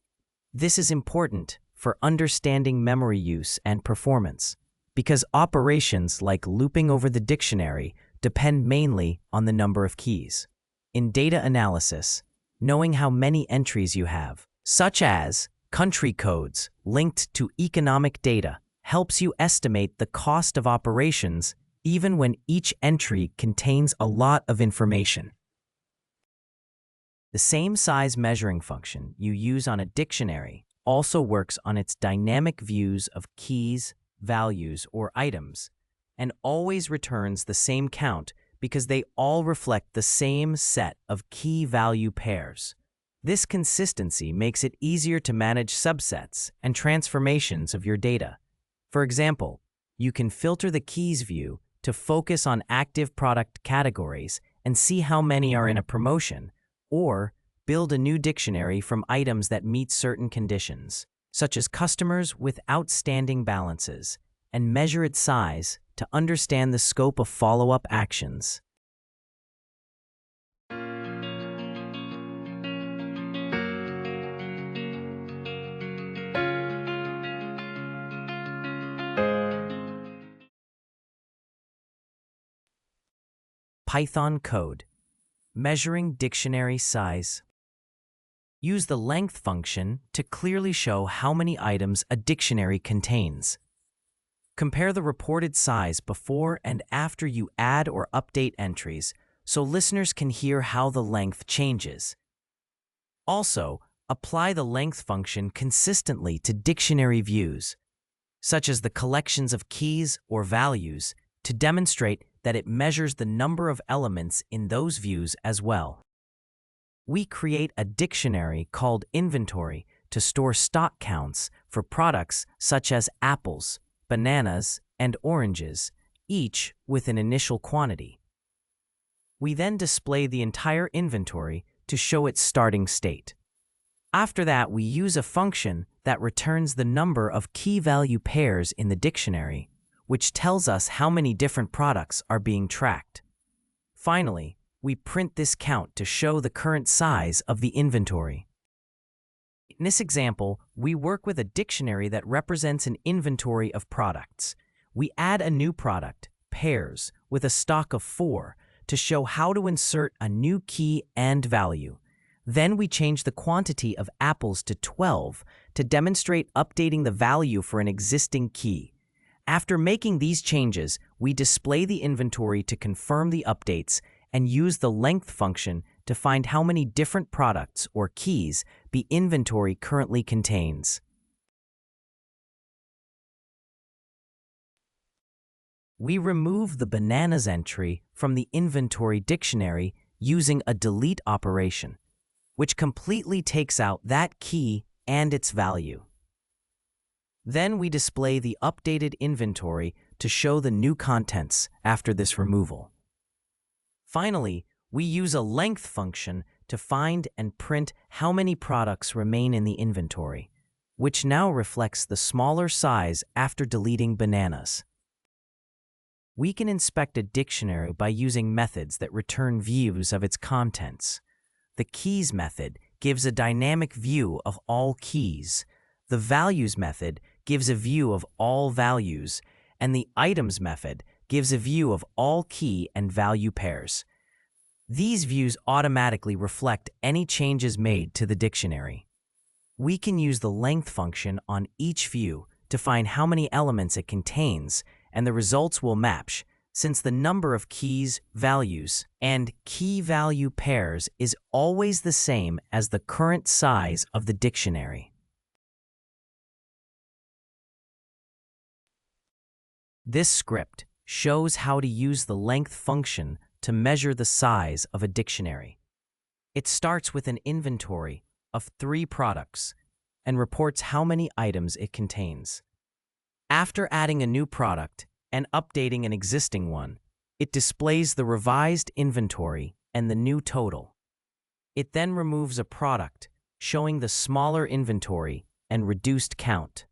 This is important for understanding memory use and performance, because operations like looping over the dictionary depend mainly on the number of keys. In data analysis, knowing how many entries you have, such as country codes linked to economic data, helps you estimate the cost of operations even when each entry contains a lot of information. The same size measuring function you use on a dictionary also works on its dynamic views of keys, values, or items, and always returns the same count because they all reflect the same set of key value pairs. This consistency makes it easier to manage subsets and transformations of your data. For example, you can filter the keys view to focus on active product categories and see how many are in a promotion, or build a new dictionary from items that meet certain conditions, such as customers with outstanding balances, and measure its size to understand the scope of follow-up actions. Python code. Measuring dictionary size. Use the length function to clearly show how many items a dictionary contains. Compare the reported size before and after you add or update entries so listeners can hear how the length changes. Also, apply the length function consistently to dictionary views, such as the collections of keys or values, to demonstrate that it measures the number of elements in those views as well. We create a dictionary called inventory to store stock counts for products such as apples, bananas, and oranges, each with an initial quantity. We then display the entire inventory to show its starting state. After that, we use a function that returns the number of key value pairs in the dictionary, which tells us how many different products are being tracked. Finally, we print this count to show the current size of the inventory. In this example, we work with a dictionary that represents an inventory of products. We add a new product, pears, with a stock of 4 to show how to insert a new key and value. Then we change the quantity of apples to 12 to demonstrate updating the value for an existing key. After making these changes, we display the inventory to confirm the updates and use the length function to find how many different products or keys the inventory currently contains. We remove the bananas entry from the inventory dictionary using a delete operation, which completely takes out that key and its value. Then we display the updated inventory to show the new contents after this removal. Finally, we use a length function to find and print how many products remain in the inventory. which now reflects the smaller size after deleting bananas. We can inspect a dictionary by using methods that return views of its contents. The keys method gives a dynamic view of all keys. The values method gives a view of all values, and the items method gives a view of all key and value pairs. These views automatically reflect any changes made to the dictionary. We can use the length function on each view to find how many elements it contains, and the results will match, since the number of keys, values, and key-value pairs is always the same as the current size of the dictionary. This script shows how to use the length function to measure the size of a dictionary. It starts with an inventory of 3 products and reports how many items it contains. After adding a new product and updating an existing one, it displays the revised inventory and the new total. It then removes a product, showing the smaller inventory and reduced count.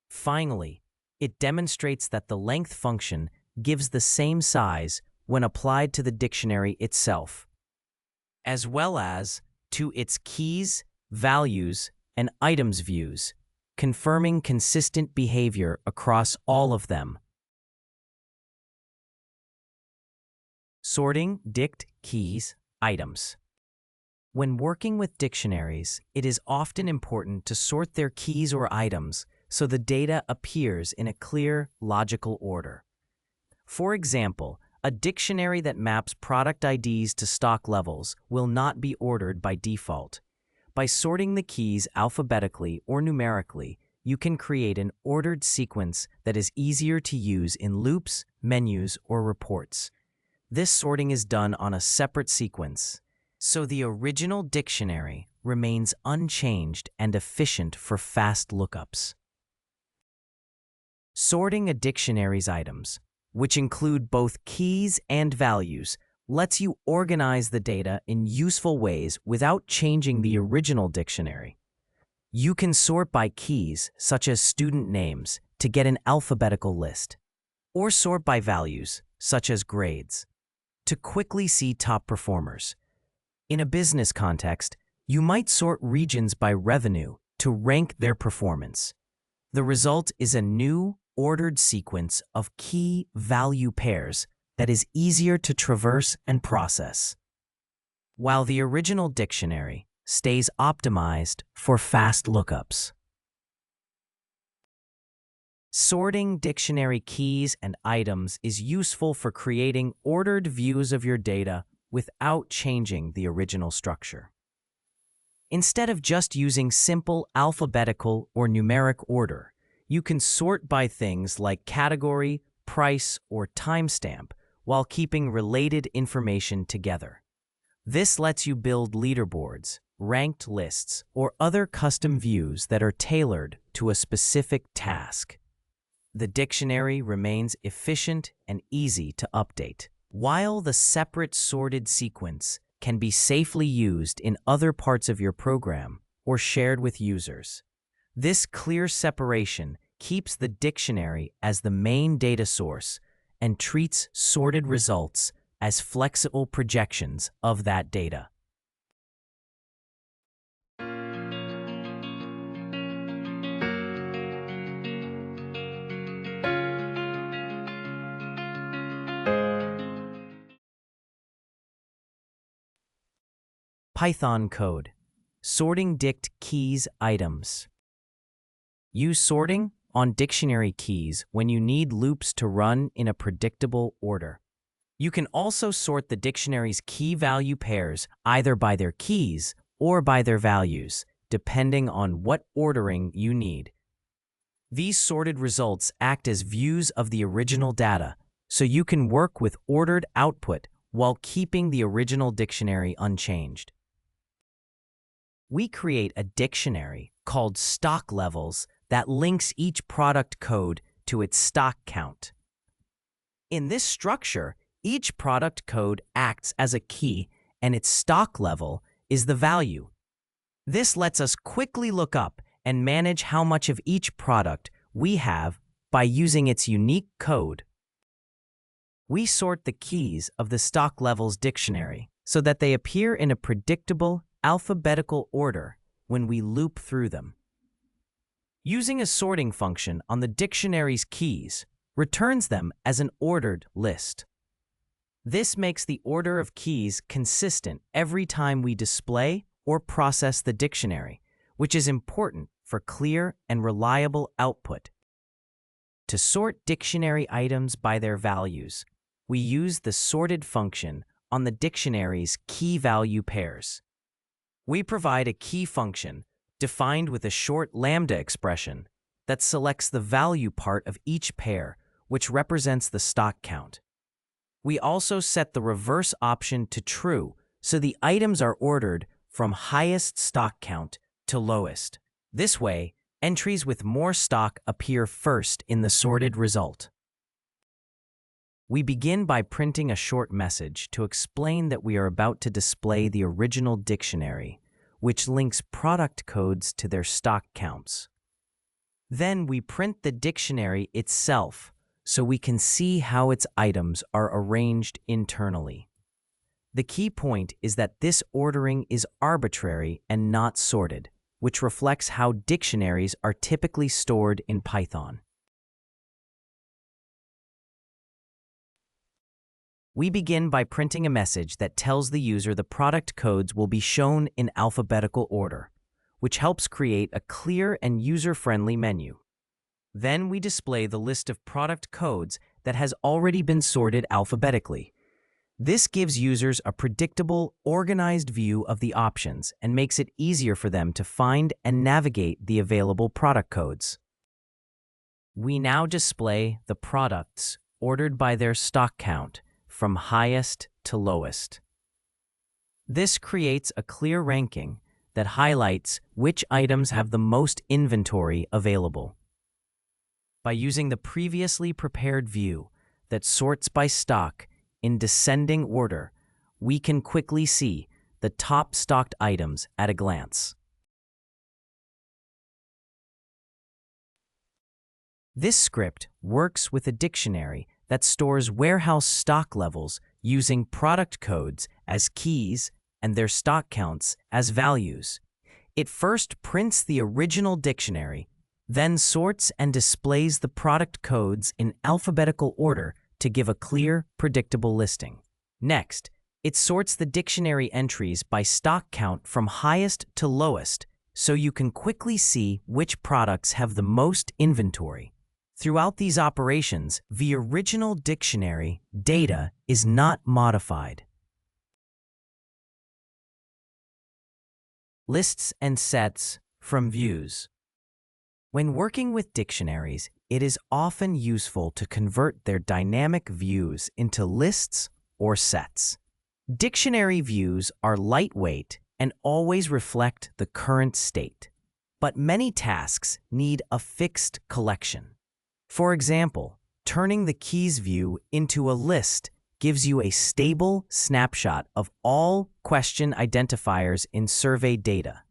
Finally, it demonstrates that the length function gives the same size when applied to the dictionary itself, as well as to its keys, values, and items views, confirming consistent behavior across all of them. Sorting dict keys items. When working with dictionaries, it is often important to sort their keys or items so the data appears in a clear, logical order. For example, a dictionary that maps product IDs to stock levels will not be ordered by default. By sorting the keys alphabetically or numerically, you can create an ordered sequence that is easier to use in loops, menus, or reports. This sorting is done on a separate sequence, so the original dictionary remains unchanged and efficient for fast lookups. Sorting a dictionary's items, which include both keys and values, lets you organize the data in useful ways without changing the original dictionary. You can sort by keys, such as student names, to get an alphabetical list, or sort by values, such as grades, to quickly see top performers. In a business context, you might sort regions by revenue to rank their performance. The result is a new, ordered sequence of key-value pairs that is easier to traverse and process, while the original dictionary stays optimized for fast lookups. Sorting dictionary keys and items is useful for creating ordered views of your data without changing the original structure. Instead of just using simple alphabetical or numeric order, you can sort by things like category, price, or timestamp while keeping related information together. This lets you build leaderboards, ranked lists, or other custom views that are tailored to a specific task. The dictionary remains efficient and easy to update, while the separate sorted sequence can be safely used in other parts of your program or shared with users. This clear separation keeps the dictionary as the main data source and treats sorted results as flexible projections of that data. Python code. Sorting dict keys items. Use sorting on dictionary keys when you need loops to run in a predictable order. You can also sort the dictionary's key-value pairs either by their keys or by their values, depending on what ordering you need. These sorted results act as views of the original data, so you can work with ordered output while keeping the original dictionary unchanged. We create a dictionary called stock levels that links each product code to its stock count. In this structure, each product code acts as a key and its stock level is the value. This lets us quickly look up and manage how much of each product we have by using its unique code. We sort the keys of the stock levels dictionary so that they appear in a predictable, alphabetical order when we loop through them. Using a sorting function on the dictionary's keys returns them as an ordered list. This makes the order of keys consistent every time we display or process the dictionary, which is important for clear and reliable output. To sort dictionary items by their values, we use the sorted function on the dictionary's key value pairs. We provide a key function defined with a short lambda expression that selects the value part of each pair, which represents the stock count. We also set the reverse option to true, so the items are ordered from highest stock count to lowest. This way, entries with more stock appear first in the sorted result. We begin by printing a short message to explain that we are about to display the original dictionary, which links product codes to their stock counts. Then we print the dictionary itself so we can see how its items are arranged internally. The key point is that this ordering is arbitrary and not sorted, which reflects how dictionaries are typically stored in Python. We begin by printing a message that tells the user the product codes will be shown in alphabetical order, which helps create a clear and user-friendly menu. Then we display the list of product codes that has already been sorted alphabetically. This gives users a predictable, organized view of the options and makes it easier for them to find and navigate the available product codes. We now display the products ordered by their stock count from highest to lowest. This creates a clear ranking that highlights which items have the most inventory available. By using the previously prepared view that sorts by stock in descending order, we can quickly see the top stocked items at a glance. This script works with a dictionary that stores warehouse stock levels using product codes as keys and their stock counts as values. It first prints the original dictionary, then sorts and displays the product codes in alphabetical order to give a clear, predictable listing. Next, it sorts the dictionary entries by stock count from highest to lowest so you can quickly see which products have the most inventory. Throughout these operations, the original dictionary data is not modified. Lists and sets from views. When working with dictionaries, it is often useful to convert their dynamic views into lists or sets. Dictionary views are lightweight and always reflect the current state, but many tasks need a fixed collection. For example, turning the keys view into a list gives you a stable snapshot of all question identifiers in survey data.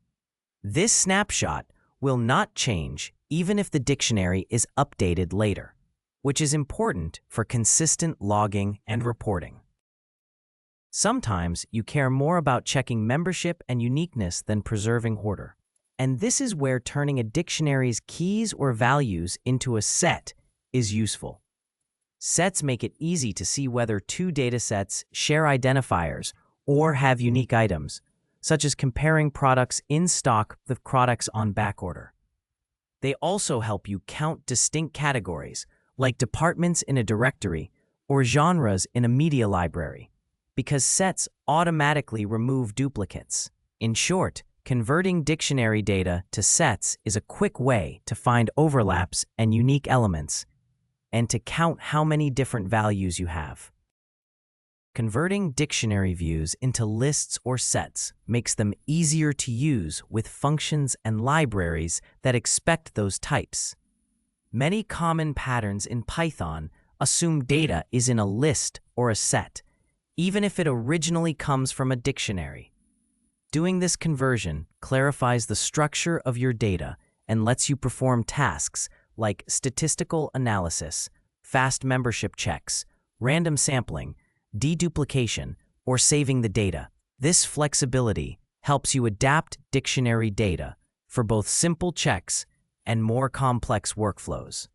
This snapshot will not change even if the dictionary is updated later, which is important for consistent logging and reporting. Sometimes you care more about checking membership and uniqueness than preserving order. And this is where turning a dictionary's keys or values into a set is useful. Sets make it easy to see whether two datasets share identifiers or have unique items, such as comparing products in stock with products on backorder. They also help you count distinct categories, like departments in a directory or genres in a media library, because sets automatically remove duplicates. In short, converting dictionary data to sets is a quick way to find overlaps and unique elements, and to count how many different values you have. Converting dictionary views into lists or sets makes them easier to use with functions and libraries that expect those types. Many common patterns in Python assume data is in a list or a set, even if it originally comes from a dictionary. Doing this conversion clarifies the structure of your data and lets you perform tasks like statistical analysis, fast membership checks, random sampling, deduplication, or saving the data. This flexibility helps you adapt dictionary data for both simple checks and more complex workflows.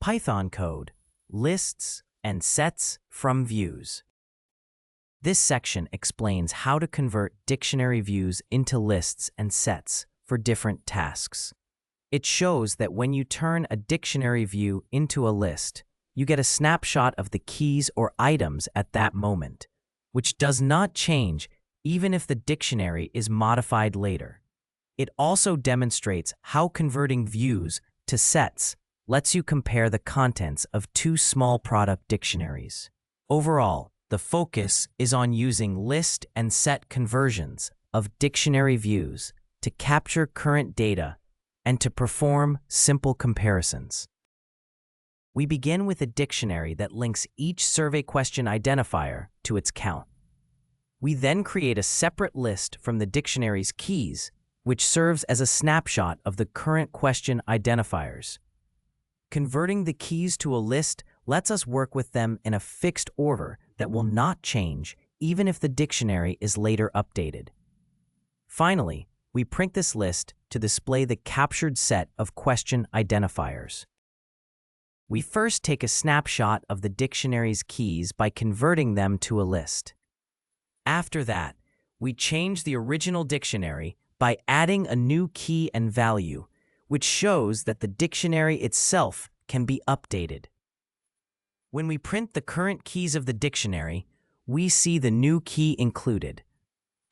Python code, lists, and sets from views. This section explains how to convert dictionary views into lists and sets for different tasks. It shows that when you turn a dictionary view into a list, you get a snapshot of the keys or items at that moment, which does not change even if the dictionary is modified later. It also demonstrates how converting views to sets lets you compare the contents of two small product dictionaries. Overall, the focus is on using list and set conversions of dictionary views to capture current data and to perform simple comparisons. We begin with a dictionary that links each survey question identifier to its count. We then create a separate list from the dictionary's keys, which serves as a snapshot of the current question identifiers. Converting the keys to a list lets us work with them in a fixed order that will not change even if the dictionary is later updated. Finally, we print this list to display the captured set of question identifiers. We first take a snapshot of the dictionary's keys by converting them to a list. After that, we change the original dictionary by adding a new key and value, which shows that the dictionary itself can be updated. When we print the current keys of the dictionary, we see the new key included.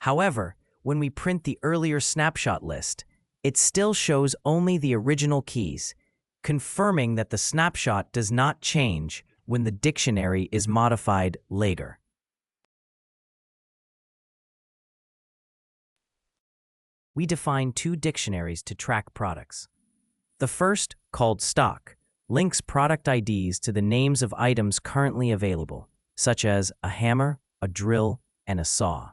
However, when we print the earlier snapshot list, it still shows only the original keys, confirming that the snapshot does not change when the dictionary is modified later. We define two dictionaries to track products. The first, called stock, links product IDs to the names of items currently available, such as a hammer, a drill, and a saw.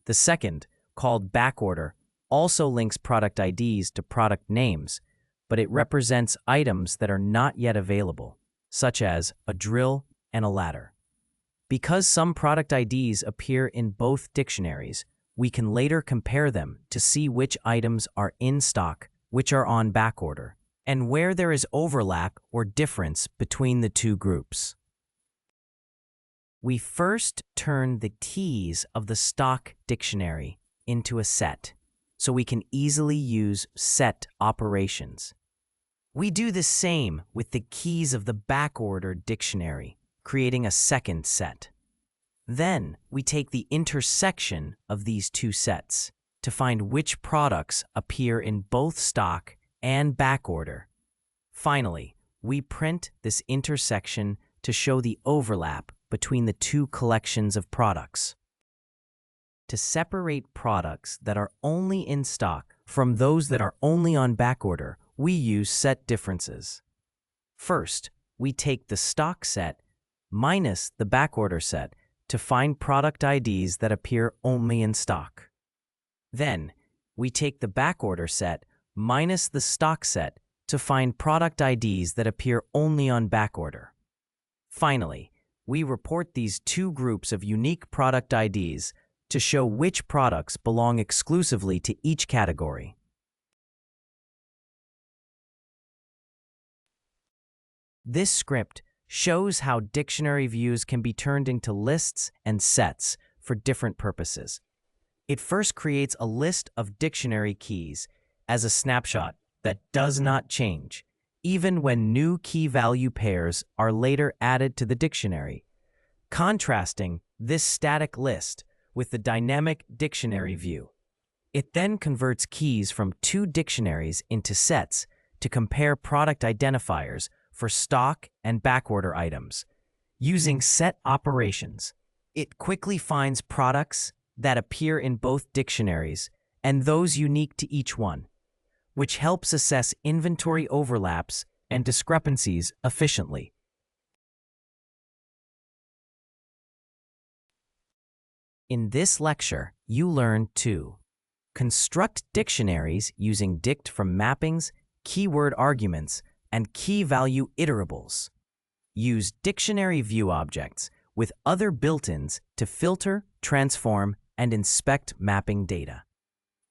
The second, called backorder, also links product IDs to product names, but it represents items that are not yet available, such as a drill and a ladder. Because some product IDs appear in both dictionaries, we can later compare them to see which items are in stock, which are on backorder, and where there is overlap or difference between the two groups. We first turn the keys of the stock dictionary into a set, so we can easily use set operations. We do the same with the keys of the backorder dictionary, creating a second set. Then we take the intersection of these two sets to find which products appear in both stock and backorder. Finally, we print this intersection to show the overlap between the two collections of products. To separate products that are only in stock from those that are only on backorder, we use set differences. First, we take the stock set minus the backorder set to find product IDs that appear only in stock. Then, we take the backorder set minus the stock set to find product IDs that appear only on backorder. Finally, we report these two groups of unique product IDs to show which products belong exclusively to each category. This script shows how dictionary views can be turned into lists and sets for different purposes. It first creates a list of dictionary keys as a snapshot that does not change, even when new key value pairs are later added to the dictionary, contrasting this static list with the dynamic dictionary view. It then converts keys from two dictionaries into sets to compare product identifiers for stock and backorder items. Using set operations, it quickly finds products that appear in both dictionaries and those unique to each one. which helps assess inventory overlaps and discrepancies efficiently. In this lecture, you learn to construct dictionaries using dict from mappings, keyword arguments, and key-value iterables. Use dictionary view objects with other built-ins to filter, transform, and inspect mapping data.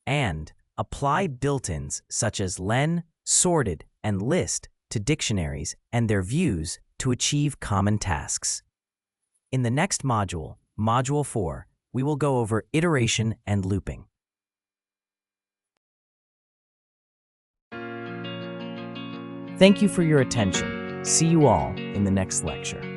And apply built-ins such as len, sorted, and list to dictionaries and their views to achieve common tasks. In the next module, Module 4, we will go over iteration and looping. Thank you for your attention. See you all in the next lecture.